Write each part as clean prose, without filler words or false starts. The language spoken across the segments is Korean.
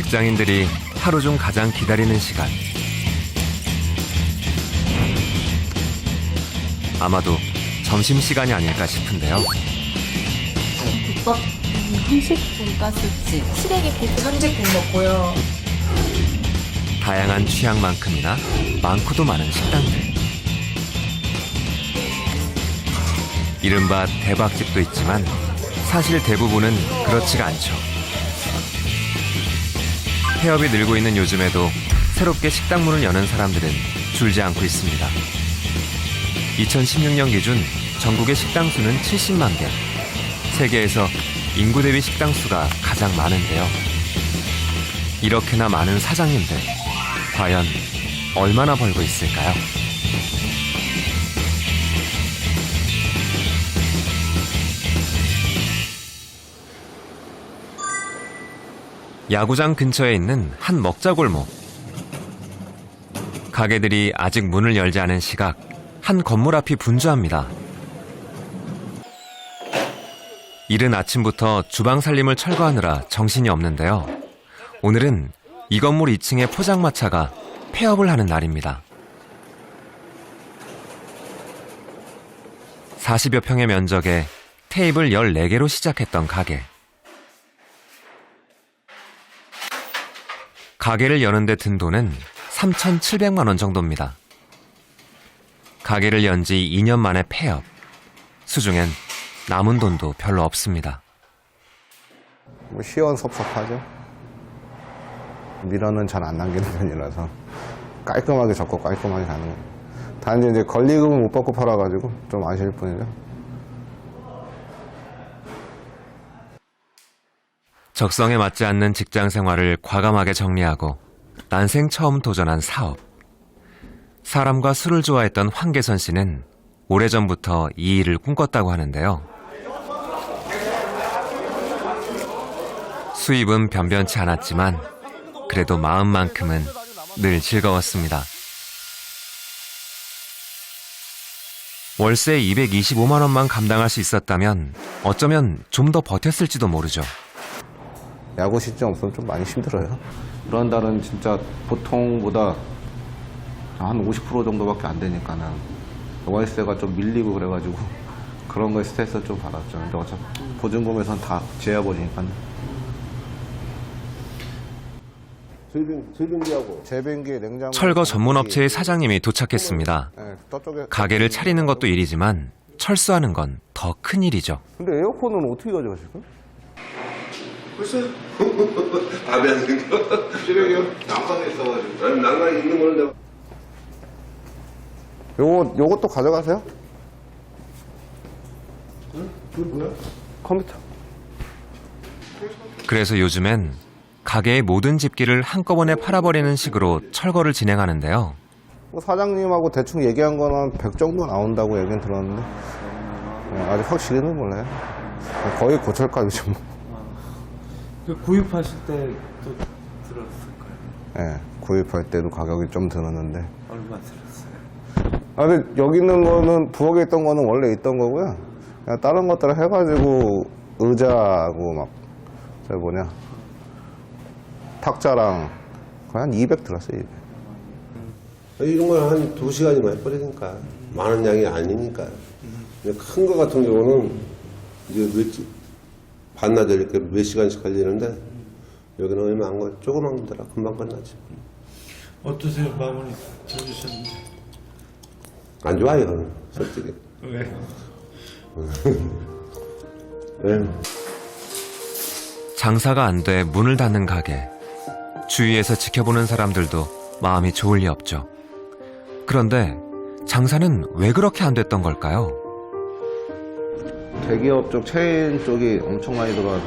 직장인들이 하루 중 가장 기다리는 시간. 아마도 점심시간이 아닐까 싶은데요. 국밥 한식 돈가스집 시래기 비트 한식 국 먹고요. 다양한 취향만큼이나 많고도 많은 식당들. 이른바 대박집도 있지만 사실 대부분은 그렇지가 않죠. 폐업이 늘고 있는 요즘에도 새롭게 식당 문을 여는 사람들은 줄지 않고 있습니다. 2016년 기준 전국의 식당 수는 70만 개. 세계에서 인구 대비 식당 수가 가장 많은데요. 이렇게나 많은 사장님들, 과연 얼마나 벌고 있을까요? 야구장 근처에 있는 한 먹자골목. 가게들이 아직 문을 열지 않은 시각, 한 건물 앞이 분주합니다. 이른 아침부터 주방 살림을 철거하느라 정신이 없는데요. 오늘은 이 건물 2층의 포장마차가 폐업을 하는 날입니다. 40여 평의 면적에 테이블 14개로 시작했던 가게. 가게를 여는데 든 돈은 3,700만 원 정도입니다. 가게를 연 지 2년 만에 폐업. 수중엔 남은 돈도 별로 없습니다. 시원섭섭하죠. 밀어는 잘 안 남기는 편이라서 깔끔하게 접고 깔끔하게 가는 거예요. 단지 이제 권리금은 못 받고 팔아가지고 좀 아쉬울 뿐이죠. 적성에 맞지 않는 직장 생활을 과감하게 정리하고 난생 처음 도전한 사업. 사람과 술을 좋아했던 황계선 씨는 오래전부터 이 일을 꿈꿨다고 하는데요. 수입은 변변치 않았지만 그래도 마음만큼은 늘 즐거웠습니다. 월세 225만 원만 감당할 수 있었다면 어쩌면 좀 더 버텼을지도 모르죠. 야구 시점 없으면 좀 많이 힘들어요. 이런 달은 진짜 보통보다 한 50% 정도밖에 안 되니까는 월세가 좀 밀리고 그래가지고 그런 거에 스트레스 좀 받았죠. 근데 어차피 보증금에선 다 재야버리니까. 제빙기, 냉장고. 철거 전문 업체의 사장님이 도착했습니다. 가게를 차리는 것도 일이지만 철수하는 건 더 큰 일이죠. 근데 에어컨은 어떻게 가져가실 거예요? 글쎄, 답이 안 생겨. 쓰레기요? 난방에 있어가지고. 아니, 난방에 있는 거는 내가. 요것도 가져가세요? 응? 그게 뭐야? 컴퓨터. 그래서 요즘엔 가게의 모든 집기를 한꺼번에 팔아버리는 식으로 철거를 진행하는데요. 뭐 사장님하고 대충 얘기한 거는 100 정도 나온다고 얘기는 들었는데 아직 확실히는 몰라요. 거의 고철값이죠. 구입하실 때도 들었을 거예요. 네, 구입할 때도 가격이 좀 들었는데. 얼마 들었어요? 근데 여기 있는 거는 부엌에 있던 거는 원래 있던 거고요. 그냥 다른 것들을 해가지고 의자하고 막 탁자랑 거의 한 200 들었어요. 200. 이런 건 한 2시간이면 해버리니까. 많은 양이 아니니까. 큰 거 같은 경우는 이제 반나절 이렇게 몇 시간씩 걸리는데 여기는 얼마 안 걸, 조그만 거더라. 금방 끝나지. 어떠세요? 마무리 쳐주셨는데. 안 좋아요, 솔직히. 왜? 네. 장사가 안 돼 문을 닫는 가게. 주위에서 지켜보는 사람들도 마음이 좋을 리 없죠. 그런데 장사는 왜 그렇게 안 됐던 걸까요? 대기업 쪽 체인 쪽이 엄청 많이 들어와서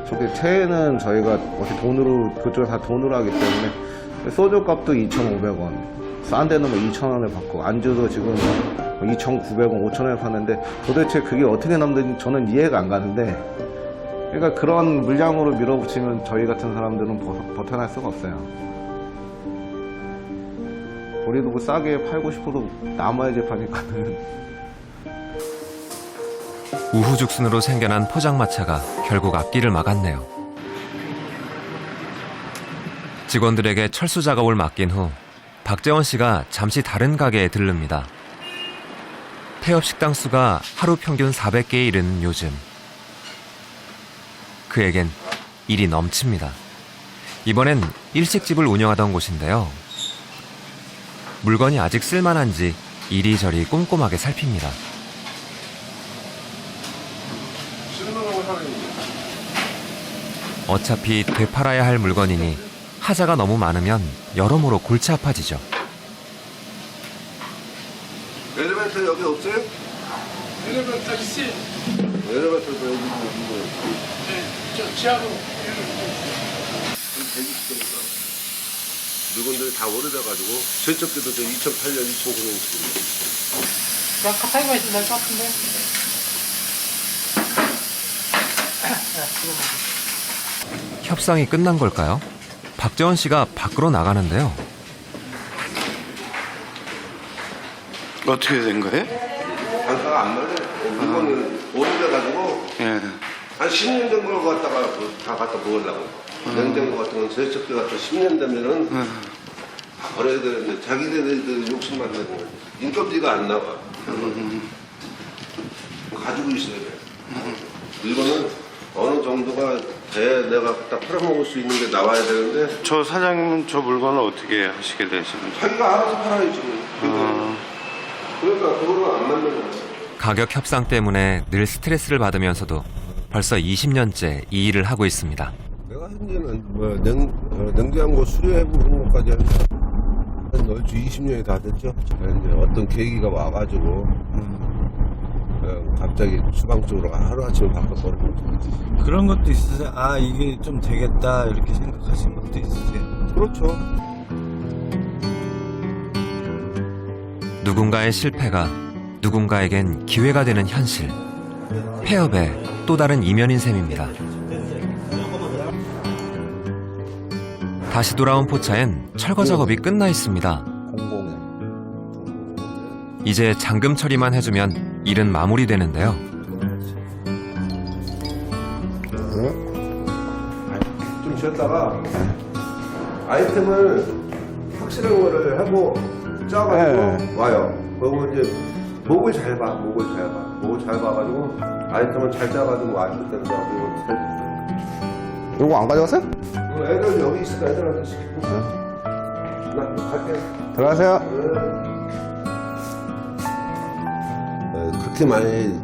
저기 체인은 저희가 어떻게 돈으로 그쪽에 다 돈으로 하기 때문에 소주 값도 2,500원 싼 데는 뭐 2,000원을 받고 안주도 지금 2,900원, 5,000원에 파는데 도대체 그게 어떻게 남는지 저는 이해가 안 가는데 그러니까 그런 물량으로 밀어붙이면 저희 같은 사람들은 버텨낼 수가 없어요. 우리도 그 싸게 팔고 싶어도 남아야지 파니까는. 우후죽순으로 생겨난 포장마차가 결국 앞길을 막았네요. 직원들에게 철수 작업을 맡긴 후 박재원 씨가 잠시 다른 가게에 들릅니다. 폐업 식당 수가 하루 평균 400개에 이르는 요즘. 그에겐 일이 넘칩니다. 이번엔 일식집을 운영하던 곳인데요. 물건이 아직 쓸만한지 이리저리 꼼꼼하게 살핍니다. 어차피 되팔아야 할 물건이니 하자가 너무 많으면 여러모로 골치 아파지죠. 엘리베이터 여기 없어요? 엘리베이터 있어요. 엘리베이터도 여기 있고. 저 지하로. 물건들이 다 오래돼가지고 제첩기도 2008년, 2009년식입니다. 그냥 가까이만 있으면 될 것 같은데. 협상이 끝난 걸까요? 박재원 씨가 밖으로 나가는데요. 어떻게 된 거예요? 단가가 안 맞아요. 물건이 오래돼가지고 예. 한 10년 된 걸 갖다가 다 갖다 먹으려고. 냉장고 같은 건 제첩기 같은 10년 되면은 다 버려야 되는데 자기네들 욕심만 내는 거지. 인건비가 안 나와. 가지고 있어야 돼. 이거는 어느 정도가 돼 내가 딱 팔아먹을 수 있는 게 나와야 되는데 저 사장님은 저 물건을 어떻게 하시게 되시는지? 자기가 알아서 팔아야지. 그러니까 그거는 안 맞는 거야. 가격 협상 때문에 늘 스트레스를 받으면서도 벌써 20년째 이 일을 하고 있습니다. 내가 현재는 뭐 냉장고 수리해보는 것까지 한 얼추 20년이 다 됐죠. 이제 어떤 계기가 와가지고 갑자기 수방 쪽으로 하루아침에 바꿔버리고. 그런 것도 있으세요? 아, 이게 좀 되겠다 이렇게 생각하신 것도 있으세요? 그렇죠. 누군가의 실패가 누군가에겐 기회가 되는 현실. 폐업의 또 다른 이면인 셈입니다. 다시 돌아온 포차엔 철거 작업이 끝나 있습니다. 이제 잠금 처리만 해주면 일은 마무리되는데요. 좀 쉬었다가 아이템을 확실한 거를 하고 짜가지고 와요. 그리고 이제 목을 잘 봐가지고 아이템을 잘 짜가지고 와줄 때는 요거 안 가져갔어요? 애들 여기 있으니까 애들한테 시키고 나 갈게. 들어가세요. 그렇게 많이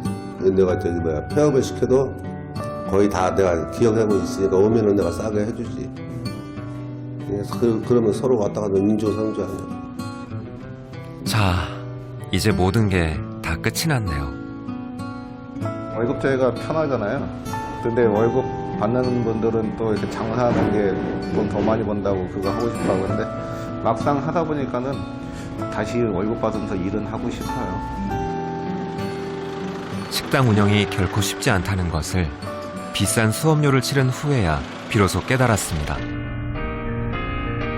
내가 폐업을 시켜도 거의 다 내가 기억하고 있으니까 오면은 내가 싸게 해주지. 그러면 서로 왔다 갔다 인조상조 아니야. 자, 이제 모든 게 다 끝이 났네요. 월급제가 편하잖아요. 근데 월급 받는 분들은 또 이렇게 장사하는 게 돈 더 많이 번다고 그거 하고 싶다고 하는데 막상 하다 보니까는 다시 월급 받으면서 일은 하고 싶어요. 식당 운영이 결코 쉽지 않다는 것을 비싼 수업료를 치른 후에야 비로소 깨달았습니다.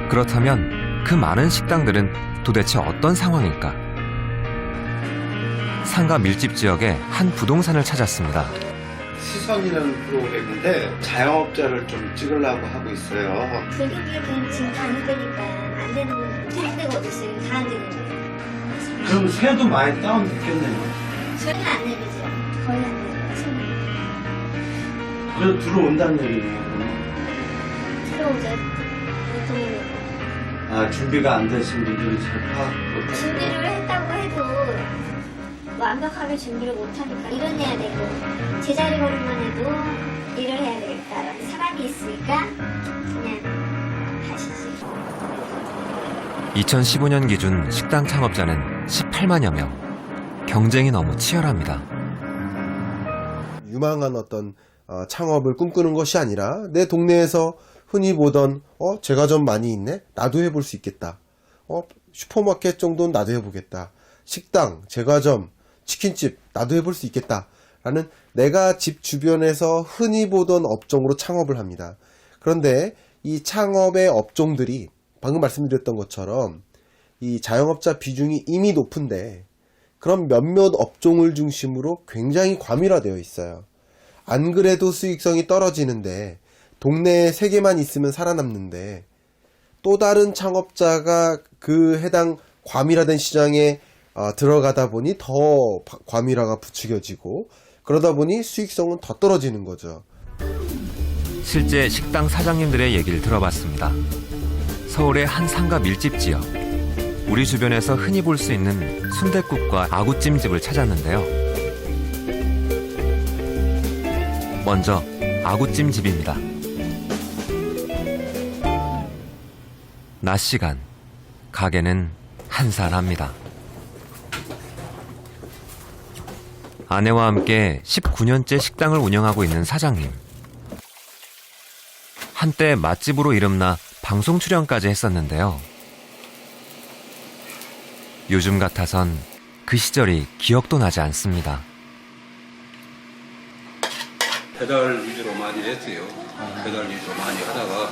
그렇다면 그 많은 식당들은 도대체 어떤 상황일까? 상가 밀집 지역의 한 부동산을 찾았습니다. 시선이라는 프로그램인데 자영업자를 좀 찍으려고 하고 있어요. 불경기는 지금 다 안 되니까 안 되는 건 될 데가 어딨어요. 다 안 되는 거예요. 그럼 새도 많이 다운됐겠네요. 저희는 안 내리죠. 거의 안 내려요. 손님. 그래도 들어온다는 얘기네요. 들어오죠. 보통은 아, 준비가 안 되신 분들이 잘 파악 못하고. 준비를 했다고 해도 완벽하게 준비를 못하니까 일어내야 되고 제자리 걸음만 해도 일을 해야 되겠다. 사람이 있으니까 그냥 하시지. 2015년 기준 식당 창업자는 18만여 명. 경쟁이 너무 치열합니다. 유망한 어떤 창업을 꿈꾸는 것이 아니라 내 동네에서 흔히 보던 제과점 많이 있네? 나도 해볼 수 있겠다. 슈퍼마켓 정도는 나도 해보겠다. 식당, 제과점, 치킨집 나도 해볼 수 있겠다. 라는 내가 집 주변에서 흔히 보던 업종으로 창업을 합니다. 그런데 이 창업의 업종들이 방금 말씀드렸던 것처럼 이 자영업자 비중이 이미 높은데 그런 몇몇 업종을 중심으로 굉장히 과밀화되어 있어요. 안 그래도 수익성이 떨어지는데 동네에 3개만 있으면 살아남는데 또 다른 창업자가 그 해당 과밀화된 시장에 들어가다 보니 더 과밀화가 부추겨지고 그러다 보니 수익성은 더 떨어지는 거죠. 실제 식당 사장님들의 얘기를 들어봤습니다. 서울의 한 상가 밀집 지역. 우리 주변에서 흔히 볼 수 있는 순댓국과 아구찜집을 찾았는데요. 먼저 아구찜집입니다. 낮 시간, 가게는 한산합니다. 아내와 함께 19년째 식당을 운영하고 있는 사장님. 한때 맛집으로 이름나 방송 출연까지 했었는데요. 요즘 같아선 그 시절이 기억도 나지 않습니다. 배달 위주로 많이 했어요. 배달 위주로 많이 하다가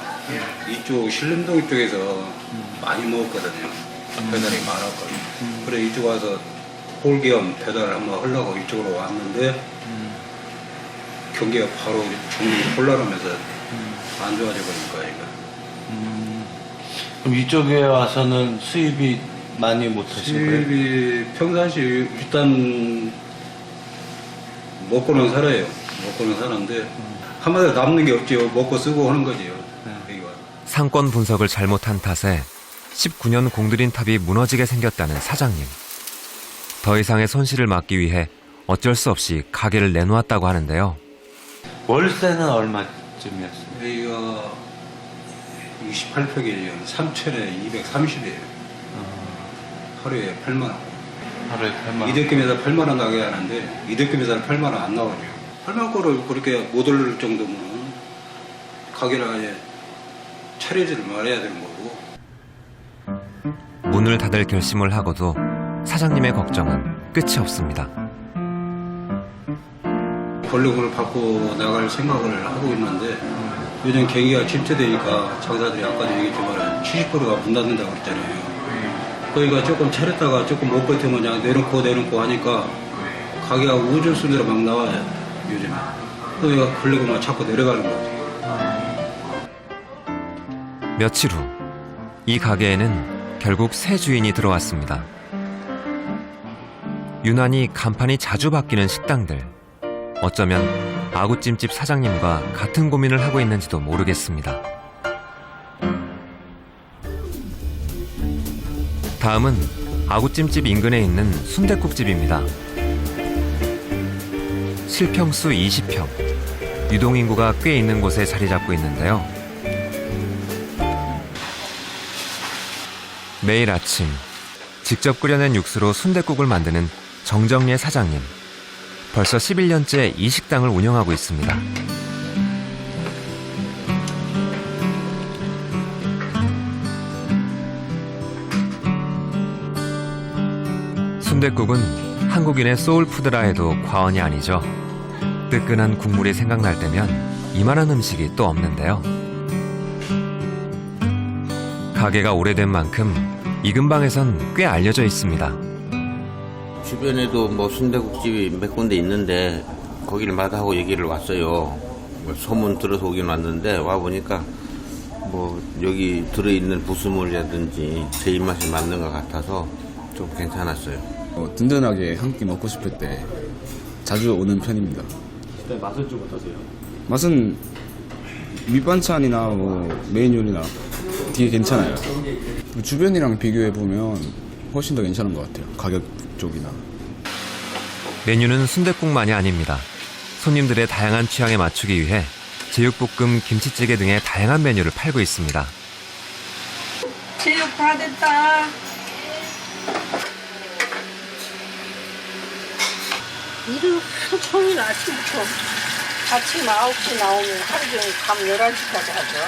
이쪽 신림동 쪽에서 많이 먹었거든요. 배달이 많았거든요. 그래 이쪽 와서 홀 겸 배달을 한번 하려고 이쪽으로 왔는데 경기가 바로 종이 혼란하면서 안 좋아져 버린 거예요. 그럼 이쪽에 와서는 수입이 많이 못 하신 거예요? 수입이 평상시 일단 먹고는 살아요. 먹고는 사는데 한마디로 남는 게 없죠. 먹고 쓰고 하는 거지요. 여기가. 상권 분석을 잘못한 탓에 19년 공들인 탑이 무너지게 생겼다는 사장님. 더 이상의 손실을 막기 위해 어쩔 수 없이 가게를 내놓았다고 하는데요. 월세는 얼마쯤이었어요? 여기가 28평이에요. 3천에 230이에요. 하루에 8만 원. 하루에 8만 원. 이득금에서 8만 원 나게 하는데 이득금에서는 8만 원 안 나오죠. 8만 원을 그렇게 못 올릴 정도면 가게를 아예 차리지를 말아야 되는 거고. 문을 닫을 결심을 하고도 사장님의 걱정은 끝이 없습니다. 권력을 받고 나갈 생각을 하고 있는데 요즘 경기가 침체되니까 장사들이 아까도 얘기했지만 70%가 문 닫는다고 그랬잖아요. 거기가 조금 차렸다가 조금 못 버티면 그냥 내놓고 하니까 가게가 우중순위로 막 나와요. 요즘에. 거기가 권력만 자꾸 내려가는 거지. 며칠 후, 이 가게에는 결국 새 주인이 들어왔습니다. 유난히 간판이 자주 바뀌는 식당들. 어쩌면 아구찜집 사장님과 같은 고민을 하고 있는지도 모르겠습니다. 다음은 아구찜집 인근에 있는 순댓국집입니다. 실평수 20평, 유동인구가 꽤 있는 곳에 자리 잡고 있는데요. 매일 아침 직접 끓여낸 육수로 순댓국을 만드는 정정예 사장님. 벌써 11년째 이 식당을 운영하고 있습니다. 순댓국은 한국인의 소울푸드라 해도 과언이 아니죠. 뜨끈한 국물이 생각날 때면 이만한 음식이 또 없는데요. 가게가 오래된 만큼 이 근방에선 꽤 알려져 있습니다. 주변에도 뭐 순대국집이 몇 군데 있는데 거기를 마다하고 얘기를 왔어요. 소문 들어서 오긴 왔는데 와보니까 뭐 여기 들어있는 부수물이라든지 제 입맛에 맞는 것 같아서 좀 괜찮았어요. 든든하게 한 끼 먹고 싶을 때 자주 오는 편입니다. 일단 맛은 좀 어떠세요? 맛은 밑반찬이나 뭐 메인 요리나 되게 괜찮아요. 주변이랑 비교해보면 훨씬 더 괜찮은 것 같아요. 가격 쪽이나. 메뉴는 순댓국만이 아닙니다. 손님들의 다양한 취향에 맞추기 위해 제육볶음, 김치찌개 등의 다양한 메뉴를 팔고 있습니다. 제육 다 됐다. 일을 하루 종일 아침부터 아침 9시 나오면 하루 종일 밤 11시까지 하죠.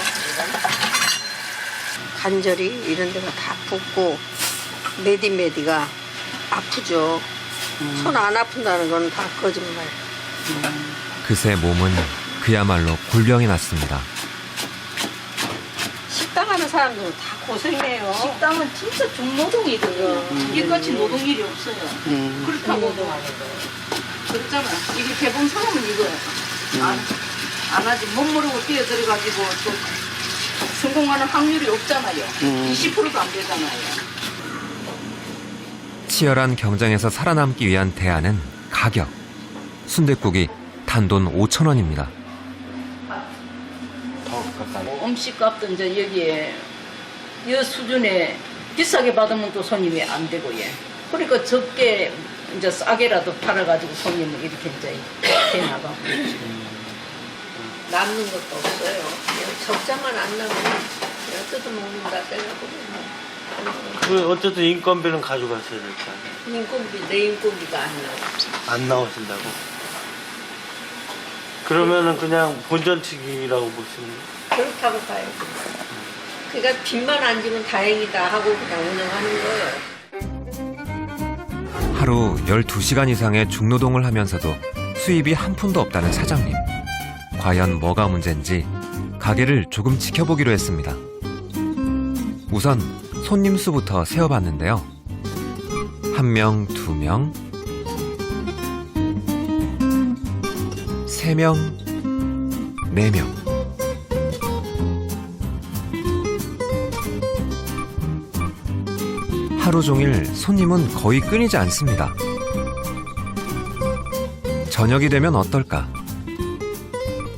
관절이 이런 데가 다 붓고 메디가 아프죠. 손 안 아픈다는 건 다 거짓말. 그새 몸은 그야말로 굴병이 났습니다. 식당 하는 사람들은 다 고생해요. 식당은 진짜 중노동이거든요. 이같이 노동일이 없어요. 그렇다고 그렇잖아. 이게 대부분 사람은 이거야. 안 하지. 못 모르고 뛰어들어가지고 또 성공하는 확률이 없잖아요. 20%도 안 되잖아요. 치열한 경쟁에서 살아남기 위한 대안은 가격. 순댓국이 단돈 5,000원입니다. 음식값도 이제 여기에 이 수준에 비싸게 받으면 또 손님이 안 되고 예. 그러니까 적게 이제 싸게라도 팔아가지고 손님을 이렇게 이제 해나가고 남는 것도 없어요. 적자만 안 나면 뜯어먹는다 생각하고. 어쨌든 인건비는 가져가셔야 될 거 아니에요? 인건비, 내 인건비가 안 나와. 안 나오신다고? 그러면은 그냥 본전치기라고 보시는 거예요? 그렇다고 봐요. 그러니까 빚만 안 지면 다행이다 하고 그냥 운영하는 거예요. 하루 12시간 이상의 중노동을 하면서도 수입이 한 푼도 없다는 사장님. 과연 뭐가 문제인지 가게를 조금 지켜보기로 했습니다. 우선 손님 수부터 세어봤는데요. 1명, 2명, 3명, 4명. 하루 종일 손님은 거의 끊이지 않습니다. 저녁이 되면 어떨까?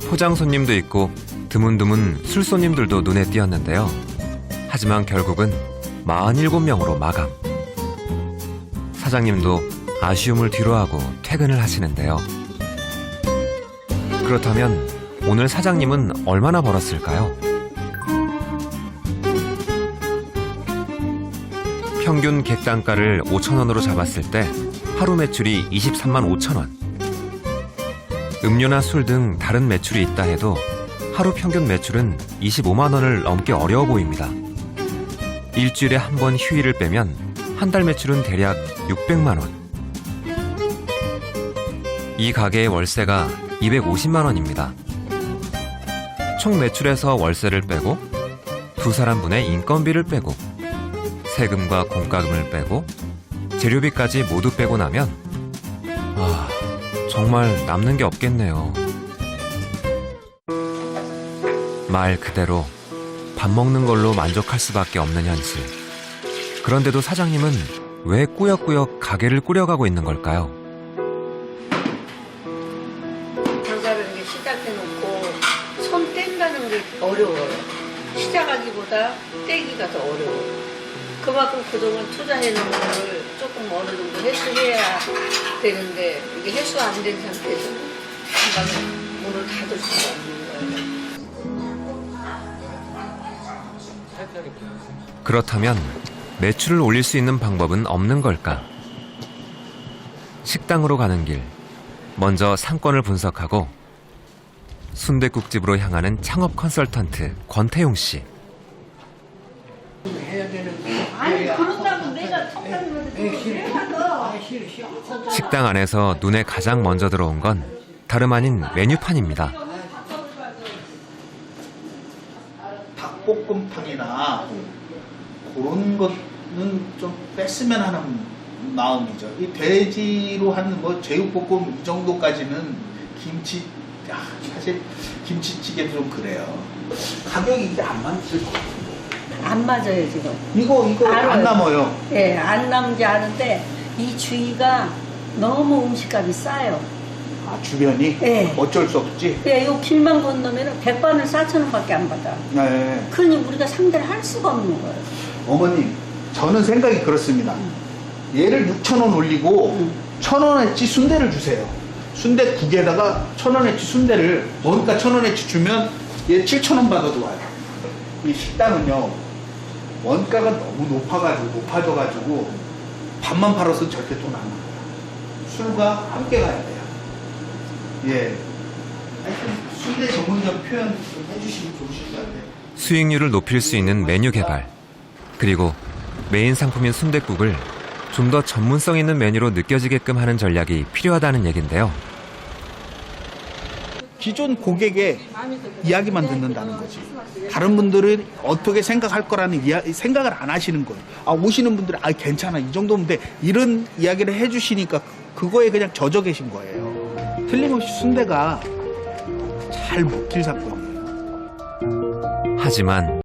포장 손님도 있고 드문드문 술 손님들도 눈에 띄었는데요. 하지만 결국은 47명으로 마감. 사장님도 아쉬움을 뒤로하고 퇴근을 하시는데요. 그렇다면 오늘 사장님은 얼마나 벌었을까요? 평균 객단가를 5,000원으로 잡았을 때 하루 매출이 23만 5천원. 음료나 술 등 다른 매출이 있다 해도 하루 평균 매출은 25만 원을 넘기 어려워 보입니다. 일주일에 한 번 휴일을 빼면 한 달 매출은 대략 600만 원. 이 가게의 월세가 250만 원입니다. 총 매출에서 월세를 빼고 두 사람분의 인건비를 빼고 세금과 공과금을 빼고 재료비까지 모두 빼고 나면 정말 남는 게 없겠네요. 말 그대로 밥 먹는 걸로 만족할 수밖에 없는 현실. 그런데도 사장님은 왜 꾸역꾸역 가게를 꾸려가고 있는 걸까요? 장사를 이제 시작해놓고 손 뗀다는 게 어려워요. 시작하기보다 떼기가 더 어려워요. 그만큼 그동안 투자해놓은 거를 조금 어느 정도 회수해야 되는데 이게 회수 안 된 상태에서 한방에 문을 닫을 수가 없는 거예요. 그렇다면 매출을 올릴 수 있는 방법은 없는 걸까? 식당으로 가는 길, 먼저 상권을 분석하고 순댓국집으로 향하는 창업 컨설턴트 권태용 씨. 아니 그런다고 내가 식당 안에서 눈에 가장 먼저 들어온 건 다름 아닌 메뉴판입니다. 닭볶음탕이나 그런 거는 좀 뺐으면 하는 마음이죠. 이 돼지로 하는 뭐 제육볶음 이 정도까지는 김치 사실 김치찌개도 좀 그래요. 가격이 이게 안 맞을 것 같아요. 안 맞아요 지금. 이거 안 남아요. 예, 안 남지 않은데 이 주위가 너무 음식값이 싸요. 아 주변이? 예. 어쩔 수 없지. 예, 요 길만 건너면 100반을 4,000원밖에 안 받아. 네. 그러니 우리가 상대를 할 수가 없는 거예요. 어머님, 저는 생각이 그렇습니다. 얘를 6,000원 올리고 1,000원어치 순대를 주세요. 순대국에다가 1,000원어치 순대를 원가 1,000원어치 주면 얘 7,000원 받아도 와요. 이 식당은요 원가가 너무 높아져가지고 밥만 팔아서 절대 돈 안 나와요. 술과 함께 가야 돼요. 예. 하여튼 순대 전문점 표현 좀 해주시면 좋으실 것 같아요. 수익률을 높일 수 있는 메뉴 개발, 그리고 메인 상품인 순댓국을 좀 더 전문성 있는 메뉴로 느껴지게끔 하는 전략이 필요하다는 얘긴데요. 기존 고객의 이야기만 듣는다는 거지. 다른 분들은 어떻게 생각할 거라는 생각을 안 하시는 거예요. 아, 오시는 분들은 아, 괜찮아. 이 정도면 돼. 이런 이야기를 해주시니까 그거에 그냥 젖어 계신 거예요. 틀림없이 순대가 잘 먹힐 사건이에요. 하지만